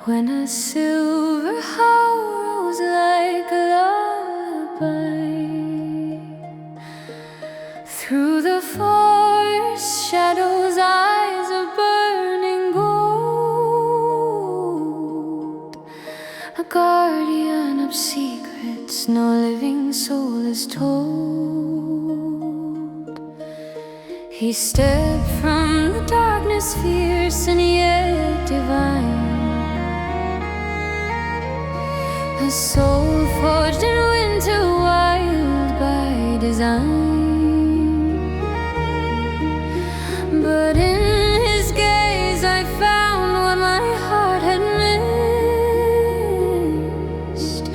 When a silver howl rose like a lullaby through the forest shadows, eyes of burning gold, a guardian of secrets no living soul is told. He stepped from the darkness, fierce and yet divine, a soul forged in winter, wild by design. But in his gaze I found what my heart had missed,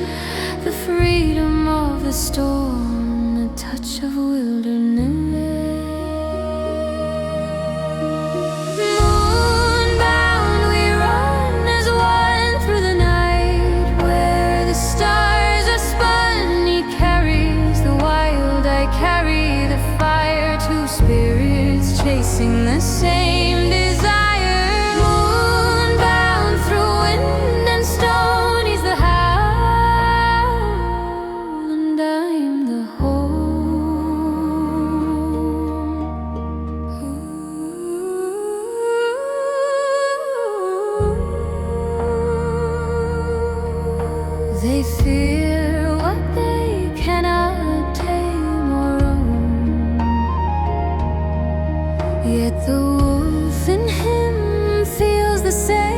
the freedom of the storm, the touch of wilderness. Moonbound we run as one through the night, where the stars are spun. He carries the wild, I carry the fire, two spirits chasing the same desire. Moonbound through wind and stone, he's the howl and I'm the home. They fear what they cannot tame or own, yet the wolf in him feels the same.